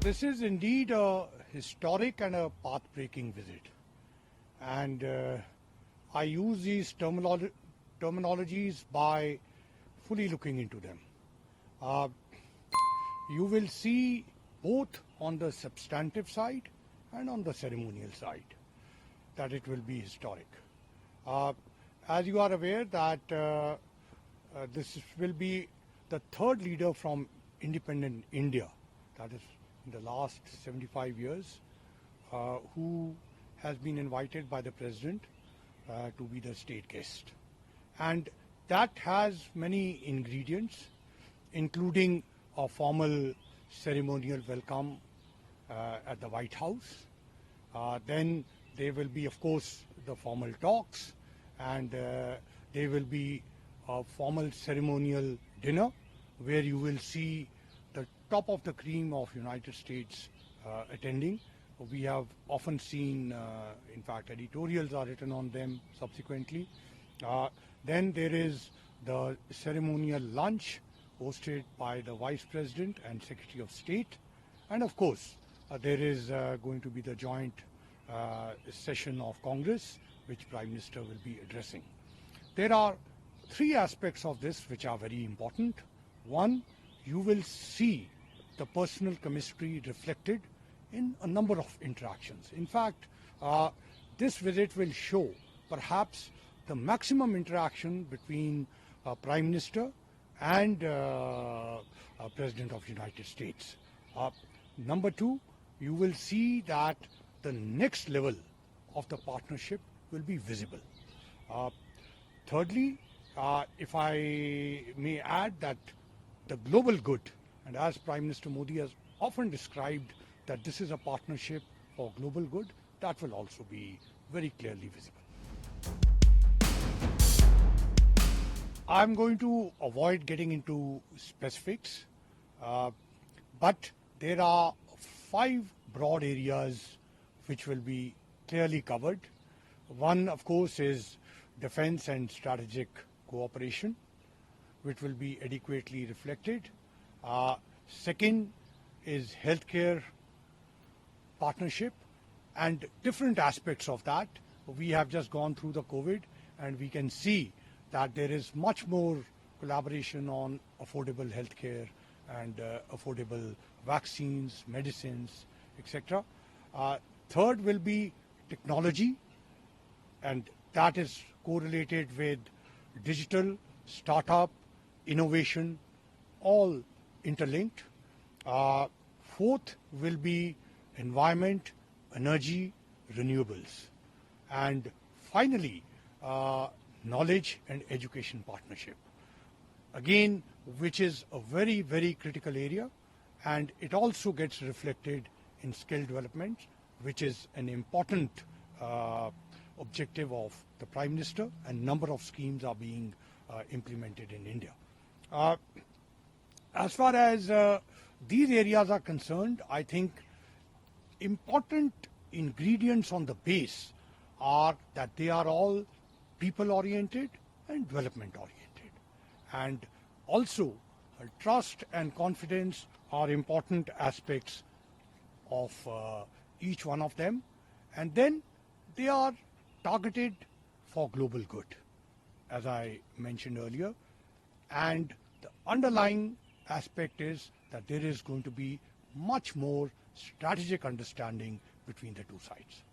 This is indeed a historic and a path-breaking visit. And I use these terminologies by fully looking into them. You will see both on the substantive side and on the ceremonial side that it will be historic. As you are aware that this will be the third leader from independent India, that is in the last 75 years, who has been invited by the President to be the state guest. And that has many ingredients, including a formal ceremonial welcome at the White House. Then there will be, of course, the formal talks, and there will be a formal ceremonial dinner where you will see the top of the cream of United States attending. We have often seen, in fact, editorials are written on them subsequently. Then there is the ceremonial lunch hosted by the Vice President and Secretary of State. And of course, there is going to be the joint session of Congress, which Prime Minister will be addressing. There are three aspects of this which are very important. One, you will see the personal chemistry reflected in a number of interactions. In fact, this visit will show perhaps the maximum interaction between Prime Minister and President of the United States. Number two, you will see that the next level of the partnership will be visible. Thirdly, if I may add that the global good, and as Prime Minister Modi has often described that this is a partnership for global good, that will also be very clearly visible. I'm going to avoid getting into specifics, but there are 5 broad areas which will be clearly covered. One, of course, is defense and strategic cooperation, which will be adequately reflected. Second is healthcare partnership and different aspects of that. We have just gone through the COVID, and we can see that there is much more collaboration on affordable healthcare and affordable vaccines, medicines, etc. Third will be technology, and that is correlated with digital, startup, innovation, all interlinked. Fourth will be environment, energy, renewables. And finally, knowledge and education partnership. Again, which is a very, very critical area, and it also gets reflected in skill development, which is an important objective of the Prime Minister, and number of schemes are being implemented in India. As far as these areas are concerned, I think important ingredients on the base are that they are all people-oriented and development-oriented. And also, trust and confidence are important aspects of each one of them. And then they are targeted for global good, as I mentioned earlier. And the underlying aspect is that there is going to be much more strategic understanding between the two sides.